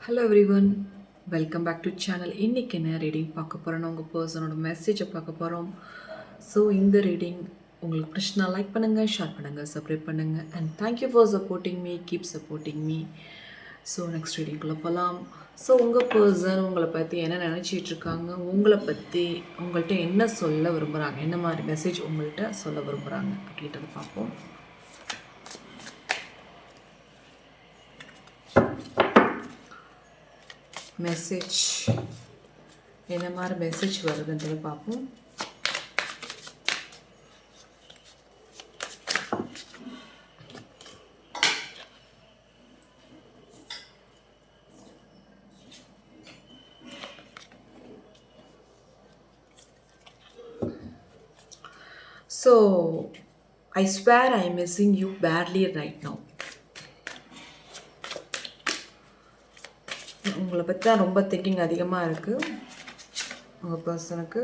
Hello everyone, welcome back to channel. இன்றைக்கி என்ன reading பார்க்க போகிறோன்னா உங்கள் பர்சனோட மெசேஜை பார்க்க போகிறோம். ஸோ இந்த ரீடிங் உங்களுக்கு பிடிச்சினா லைக் பண்ணுங்கள், ஷேர் பண்ணுங்கள், சப்ஸ்கிரைப் பண்ணுங்கள். And thank you for supporting me, keep supporting me. So next ரீடிங்குள்ளே போகலாம். ஸோ உங்கள் பர்சன் உங்களை பற்றி என்ன நினச்சிட்டு இருக்காங்க, உங்களை பற்றி உங்கள்கிட்ட என்ன சொல்ல விரும்புகிறாங்க, என்ன மாதிரி மெசேஜ் உங்கள்கிட்ட சொல்ல விரும்புகிறாங்க அப்படின்றத பார்ப்போம். மெசேஜ் என்ன மாதிரி மெசேஜ் வருதுன்றதை பார்ப்போம். So, I swear I am missing you badly right now. உங்களை பற்றி தான் ரொம்ப திங்கிங் அதிகமாக இருக்குது உங்கள் பர்சனுக்கு.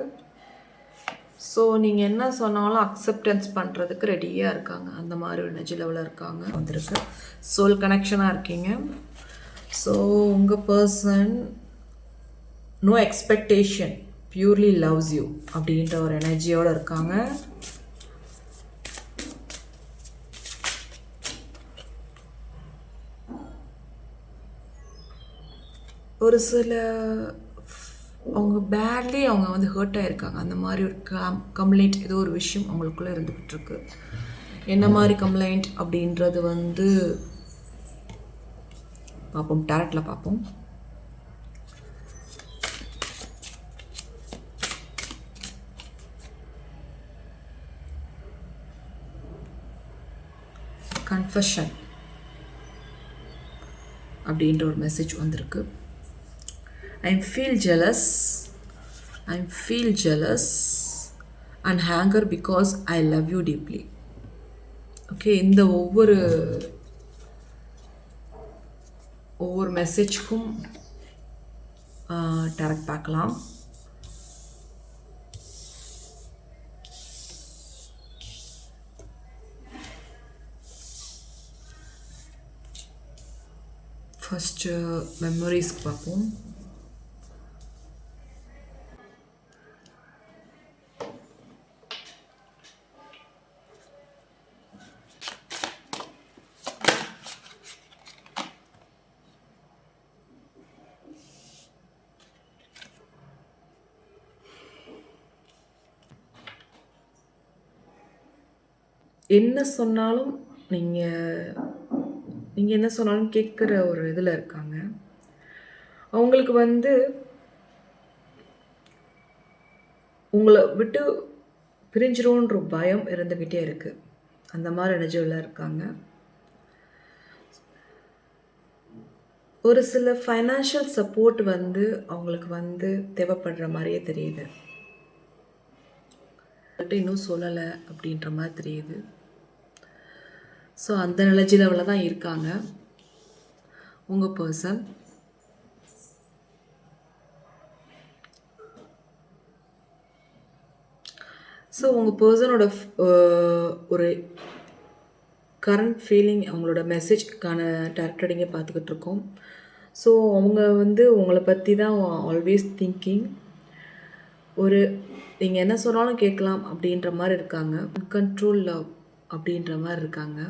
ஸோ நீங்கள் என்ன சொன்னாலும் அக்செப்டன்ஸ் பண்ணுறதுக்கு ரெடியாக இருக்காங்க. அந்த மாதிரி ஒரு எனர்ஜி லெவலில் இருக்காங்க. வந்திருக்கு சோல் கனெக்ஷனாக இருக்கீங்க. ஸோ உங்கள் person no expectation, purely loves you அப்படின்ற ஒரு எனர்ஜியோடு இருக்காங்க. ஒரு சில அவங்க பேட்லி அவங்க வந்து ஹர்ட் ஆகிருக்காங்க. அந்த மாதிரி ஒரு கம்ப்ளைண்ட் ஏதோ ஒரு விஷயம் அவங்களுக்குள்ளே இருந்துக்கிட்டுருக்கு. என்ன மாதிரி கம்ப்ளைண்ட் அப்படின்றது வந்து பார்ப்போம், டேரட்டில் பார்ப்போம். கன்ஃபெஷன் அப்படின்ற ஒரு மெசேஜ் வந்திருக்கு. I feel jealous and anger because I love you deeply. Okay, இந்த ஒவ்வொரு மெசேஜ்க்கும் டைரக்ட் பார்க்கலாம். ஃபஸ்ட்டு மெமரிஸ்க்கு பார்ப்போம். என்ன சொன்னாலும் நீங்கள் என்ன சொன்னாலும் கேட்குற ஒரு இதில் இருக்காங்க. அவங்களுக்கு வந்து உங்களை விட்டு பிரிஞ்சிரும்ன்ற பயம் இருந்துக்கிட்டே இருக்குது. அந்த மாதிரி எனர்ஜியில் இருக்காங்க. ஒரு சில ஃபைனான்ஷியல் சப்போர்ட் வந்து அவங்களுக்கு வந்து தேவைப்படுற மாதிரியே தெரியுது. இன்னும் சொல்லலை அப்படின்ற மாதிரி தெரியுது. ஸோ அந்த எனர்ஜி லெவலில் தான் இருக்காங்க உங்கள் பர்சன். ஸோ உங்கள் பர்சனோட ஒரு கரண்ட் ஃபீலிங், அவங்களோட மெசேஜ்க்கான டேரக்டரிங்கை பார்த்துக்கிட்டு இருக்கோம். ஸோ அவங்க வந்து உங்களை பற்றி தான் ஆல்வேஸ் திங்கிங். ஒரு நீங்கள் என்ன சொன்னாலும் கேட்கலாம் அப்படின்ற மாதிரி இருக்காங்க. அன்கண்ட்ரோல் லவ் அப்படின்ற மாதிரி இருக்காங்க.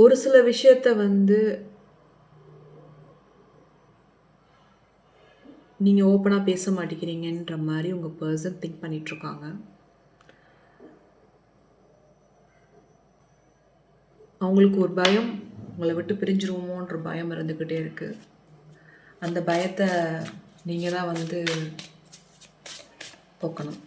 ஒரு சில விஷயத்த வந்து நீங்கள் ஓப்பனாக பேச மாட்டேங்கிறீங்கன்ற மாதிரி உங்கள் பர்சன் திங்க் பண்ணிகிட்ருக்காங்க. அவங்களுக்கு ஒரு பயம், உங்களை விட்டு பிரிஞ்சிருவோமோன்ற பயம் இருந்துக்கிட்டே இருக்குது. அந்த பயத்தை நீங்கள் தான் வந்து போக்கணும்.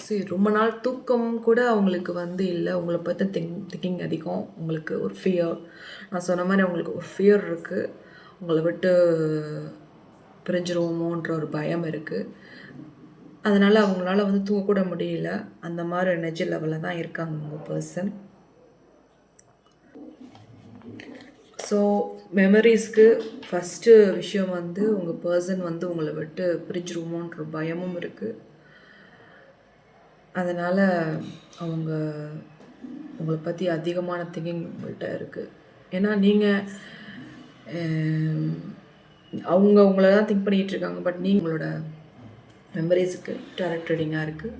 சரி, ரொம்ப நாள் தூக்கம் கூட அவங்களுக்கு வந்து இல்லை. உங்களை பற்றி திங்கிங் அதிகம். உங்களுக்கு ஒரு ஃபியர், நான் சொன்ன மாதிரி அவங்களுக்கு ஒரு ஃபியர் இருக்குது. உங்களை விட்டு பிரிஞ்சிருவோமோன்ற ஒரு பயம் இருக்குது. அதனால் அவங்களால வந்து தூங்கக்கூட முடியல. அந்த மாதிரி எனர்ஜி லெவலில் தான் இருக்காங்க உங்கள் பர்சன். ஸோ மெமரிஸ்க்கு ஃபஸ்ட்டு விஷயம் வந்து உங்கள் பர்சன் வந்து உங்களை விட்டு பிரிஞ்சிருவோமோன்ற பயமும் இருக்குது. அதனால் அவங்க உங்களை பற்றி அதிகமான திங்கிங் உங்கள்கிட்ட இருக்குது. ஏன்னா நீங்கள் அவங்க உங்களை தான் திங்க் பண்ணிகிட்டு இருக்காங்க, பட் நீங்கள் உங்களோட மெமரிஸுக்கு டைரக்ட் ரீடிங்காக இருக்குது.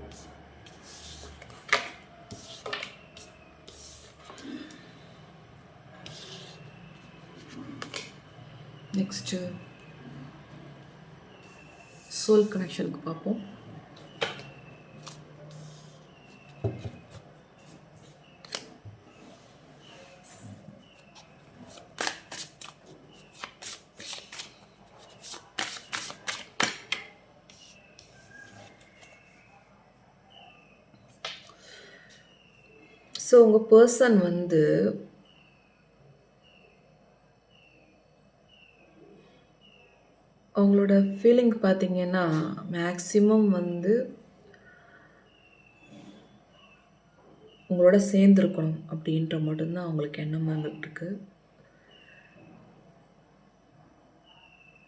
நெக்ஸ்ட்டு சோல் கனெக்ஷனுக்கு பார்ப்போம். ஸோ உங்கள் பர்சன் வந்து அவங்களோட ஃபீலிங் பார்த்தீங்கன்னா மேக்ஸிமம் வந்து உங்களோட சேர்ந்துருக்கணும் அப்படின்ற மட்டும்தான் அவங்களுக்கு எண்ணம் வந்துட்டுருக்கு.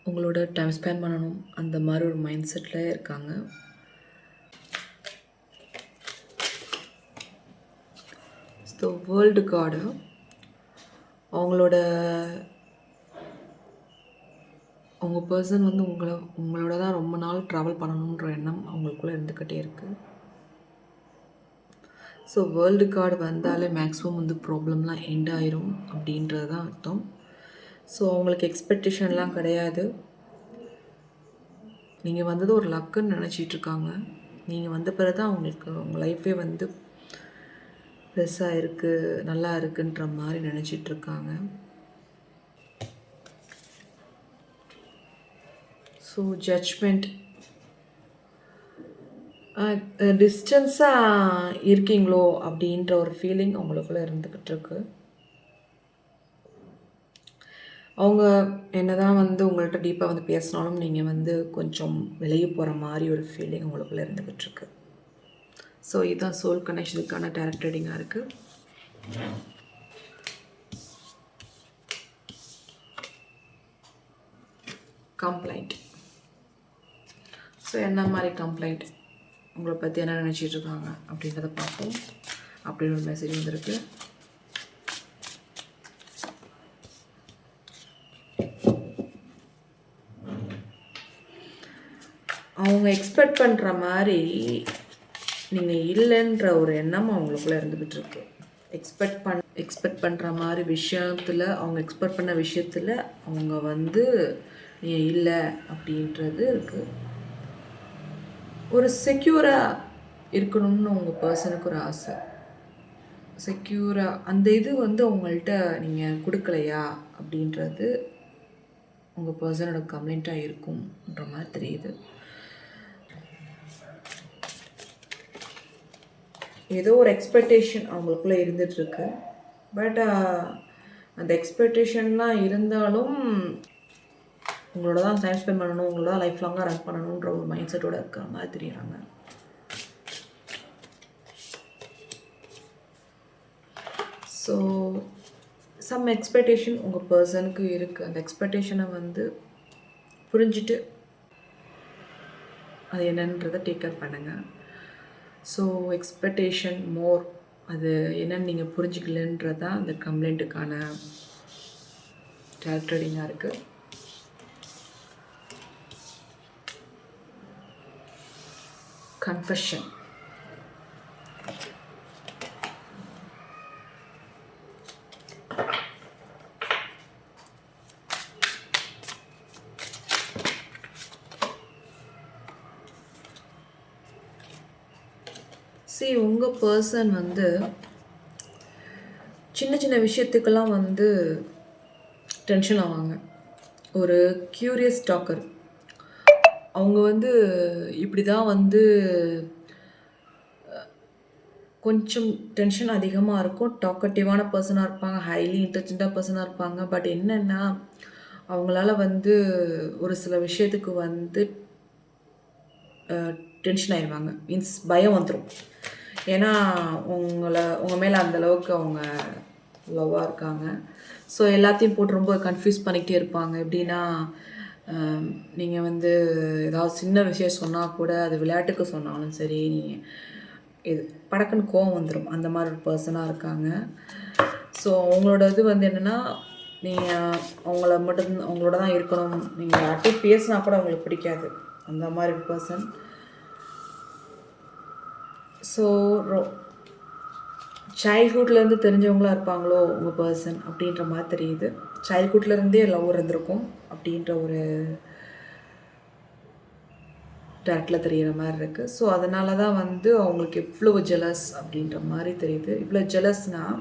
உங்களோட டைம் ஸ்பெண்ட் பண்ணணும் அந்த மாதிரி ஒரு மைண்ட் செட்டில் இருக்காங்க. ஸோ வேர்ல்டு கார்டு உங்கள் பர்சன் வந்து உங்களோட தான் ரொம்ப நாள் ட்ராவல் பண்ணணுன்ற எண்ணம் அவங்களுக்குள்ளே இருந்துக்கிட்டே இருக்குது. ஸோ வேர்ல்டு கார்டு வந்தாலே மேக்ஸிமம் வந்து ப்ராப்ளம்லாம் எண்ட் ஆயிரும் அப்படின்றது தான் அர்த்தம். ஸோ அவங்களுக்கு எக்ஸ்பெக்டேஷன்லாம் கிடையாது. நீங்கள் வந்தது ஒரு லக்குன்னு நினச்சிட்ருக்காங்க. நீங்கள் வந்த பிறகு தான் அவங்களுக்கு உங்கள் லைஃபே வந்து பெருசாக இருக்குது, நல்லா இருக்குன்ற மாதிரி நினச்சிட்ருக்காங்க. ஸோ ஜட்ஜ்மெண்ட், டிஸ்டன்ஸாக இருக்கீங்களோ அப்படின்ற ஒரு ஃபீலிங் அவங்களுக்குள்ளே இருந்துக்கிட்டு இருக்கு. அவங்க என்னதான் வந்து உங்கள்கிட்ட டீப்பாக வந்து பேசினாலும் நீங்கள் வந்து கொஞ்சம் விலகி போகிற மாதிரி ஒரு ஃபீலிங் உங்களுக்குள்ளே இருந்துக்கிட்டு இருக்கு. ஸோ இதுதான் சோல் கனெக்ஷனுக்கான டைரக்ட் ரீடிங்காக இருக்குது. கம்ப்ளைண்ட். ஸோ என்ன மாதிரி கம்ப்ளைண்ட், உங்களை பற்றி என்ன நினச்சிட்டு இருக்காங்க அப்படின்றத பார்ப்போம். அப்படின்னு ஒரு மெசேஜ் வந்திருக்கு. அவங்க எக்ஸ்பெக்ட் பண்ணுற மாதிரி நீங்கள் இல்லைன்ற ஒரு எண்ணம் அவங்களுக்குள்ளே இருந்துக்கிட்டு இருக்கு. எக்ஸ்பெக்ட் பண்ணுற மாதிரி விஷயத்தில், அவங்க எக்ஸ்பெக்ட் பண்ண விஷயத்தில் அவங்க வந்து நீங்கள் இல்லை அப்படின்றது இருக்குது. ஒரு செக்யூராக இருக்கணும்னு உங்கள் பர்சனுக்கு ஒரு ஆசை. செக்யூராக அந்த இது வந்து உங்கள்கிட்ட நீங்கள் கொடுக்கலையா அப்படின்றது உங்கள் பர்சனோட கம்ப்ளைண்ட்டாக இருக்கும்ன்ற மாதிரி தெரியுது. ஏதோ ஒரு எக்ஸ்பெக்டேஷன் அவங்களுக்குள்ளே இருந்துகிட்ருக்கு. பட் அந்த எக்ஸ்பெக்டேஷன்லாம் இருந்தாலும் உங்களோட தான் டைம் ஸ்பெண்ட் பண்ணணும், உங்களோட தான் லைஃப் லாங்காக ரன் பண்ணணுன்ற ஒரு மைண்ட் செட்டோடு இருக்கிற மாதிரி தெரியுறாங்க. ஸோ சம் எக்ஸ்பெக்டேஷன் உங்கள் பர்சனுக்கு இருக்குது. அந்த எக்ஸ்பெக்டேஷனை வந்து புரிஞ்சுட்டு அது என்னன்றதை டேக் கேர் பண்ணுங்கள். ஸோ எக்ஸ்பெக்டேஷன் மோர், அது என்னன்னு நீங்கள் புரிஞ்சுக்கலன்றது தான் அந்த கம்ப்ளைண்ட்டுக்கான டைரக்ட் ரீடிங்காக இருக்குது. கன்ஃபெஷன். உங்கள் பர்சன் வந்து சின்ன சின்ன விஷயத்துக்கெல்லாம் வந்து டென்ஷன் ஆவாங்க. ஒரு க்யூரியஸ் டாக்கர். அவங்க வந்து இப்படி தான் வந்து கொஞ்சம் டென்ஷன் அதிகமாக இருக்கும். டாக்கட்டிவான பர்சனாக இருப்பாங்க, ஹைலி இன்டெலிஜென்ட்டாக பர்சனாக இருப்பாங்க. பட் என்னென்னா அவங்களால வந்து ஒரு சில விஷயத்துக்கு வந்து டென்ஷன் ஆயிடுவாங்க. மீன்ஸ் பயம் வந்துடும். ஏன்னா உங்கள் மேலே அந்தளவுக்கு அவங்க லவ்வாக இருக்காங்க. ஸோ எல்லாத்தையும் போட்டு ரொம்ப கன்ஃபியூஸ் பண்ணிக்கிட்டே இருப்பாங்க. எப்படின்னா நீங்கள் வந்து ஏதாவது சின்ன விஷயம் சொன்னால் கூட, அது விளையாட்டுக்கு சொன்னாலும் சரி, நீங்கள் இது படக்குன்னு கோவம் வந்துடும். அந்த மாதிரி ஒரு பர்சனாக இருக்காங்க. ஸோ அவங்களோட இது வந்து என்னென்னா, நீங்கள் அவங்களோட தான் இருக்கணும். நீங்கள் யார்கிட்டையும் பேசினா கூட அவங்களுக்கு பிடிக்காது. அந்த மாதிரி ஒரு பர்சன். ஸோ சைல்ட்ஹுட்லேருந்து தெரிஞ்சவங்களா இருப்பாங்களோ உங்கள் பர்சன் அப்படின்ற மாதிரி தெரியுது. சைல்ட்ஹுட்லேருந்தே லவ் இருந்திருக்கும் அப்படின்ற ஒரு டேரக்டில் தெரிகிற மாதிரி இருக்குது. ஸோ அதனால தான் வந்து அவங்களுக்கு எவ்வளோ ஜெலஸ் அப்படின்ற மாதிரி தெரியுது. இவ்வளோ ஜெலஸ்னால்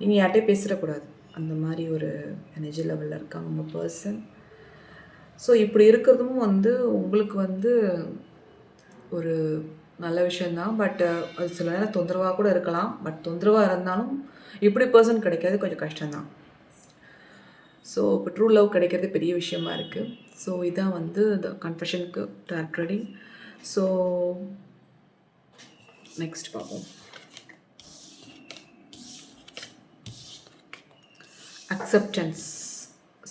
நீங்கள் யார்கிட்டையும் பேசிடக்கூடாது. அந்த மாதிரி ஒரு எனர்ஜி லெவலில் இருக்காங்க உங்கள் பர்சன். ஸோ இப்படி இருக்கிறதும் வந்து உங்களுக்கு வந்து ஒரு நல்ல விஷயந்தான். பட் அது சில நேரம் தொந்தரவாக கூட இருக்கலாம். பட் தொந்தரவாக இருந்தாலும் இப்படி பர்சன் கிடைக்கிறது கொஞ்சம் கஷ்டம்தான். ஸோ இப்போ ட்ரூ லவ் கிடைக்கிறது பெரிய விஷயமா இருக்குது. ஸோ இதான் வந்து இந்த கன்ஃபெஷனுக்கு டார்க் ரீடிங். ஸோ நெக்ஸ்ட் பார்ப்போம். அக்செப்டன்ஸ்.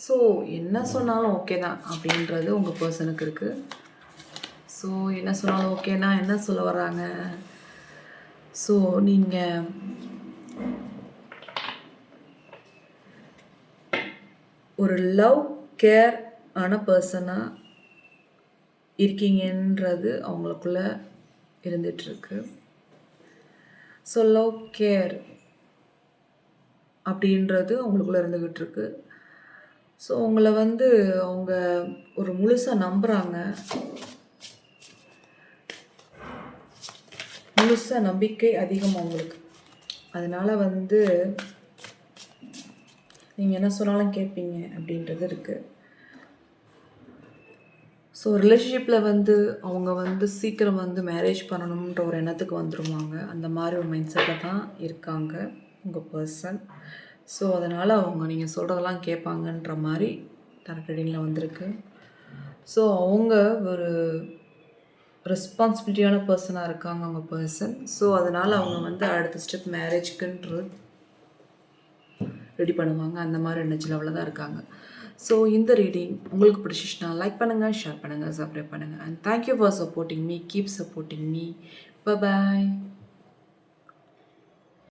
ஸோ என்ன சொன்னாலும் ஓகே தான் அப்படின்றது உங்கள் பர்சனுக்கு இருக்குது. ஸோ என்ன சொன்னாலும் ஓகேனா என்ன சொல்ல வராங்க? ஸோ நீங்கள் ஒரு லவ் கேர் ஆன பர்சனாக இருக்கீங்கன்றது அவங்களுக்குள்ள இருந்துகிட்ருக்கு. ஸோ லவ் கேர் அப்படின்றது அவங்களுக்குள்ளே இருந்துக்கிட்டு இருக்கு. ஸோ உங்களை வந்து அவங்க ஒரு முழுசாக நம்புகிறாங்க. முழுசாக நம்பிக்கை அதிகம் அவங்களுக்கு. அதனால் வந்து நீங்கள் என்ன சொன்னாலும் கேட்பீங்க அப்படின்றது இருக்குது. ஸோ ரிலேஷன்ஷிப்பில் வந்து அவங்க வந்து சீக்கிரம் வந்து மேரேஜ் பண்ணணுன்ற ஒரு எண்ணத்துக்கு வந்துடுவாங்க. அந்த மாதிரி ஒரு மைண்ட் செட்டில் தான் இருக்காங்க உங்கள் பர்சன். ஸோ அதனால் அவங்க நீங்கள் சொல்கிறதெல்லாம் கேட்பாங்கன்ற மாதிரி டார்க் ரீடிங்கில் வந்திருக்கு. ஸோ அவங்க ஒரு ரெஸ்பான்சிபிலிட்டியான பர்சனாக இருக்காங்க அவங்க பர்சன். ஸோ அதனால் அவங்க வந்து அடுத்த ஸ்டெப் மேரேஜ்க்குன்றது ரெடி பண்ணுவாங்க. அந்த மாதிரி எனர்ஜி லெவலில் தான் இருக்காங்க. ஸோ இந்த ரீடிங் உங்களுக்கு பிடிச்சிச்சுன்னா லைக் பண்ணுங்கள், ஷேர் பண்ணுங்கள், சப்ஸ்கிரைப் பண்ணுங்கள். And thank you for supporting me. Keep supporting me. By.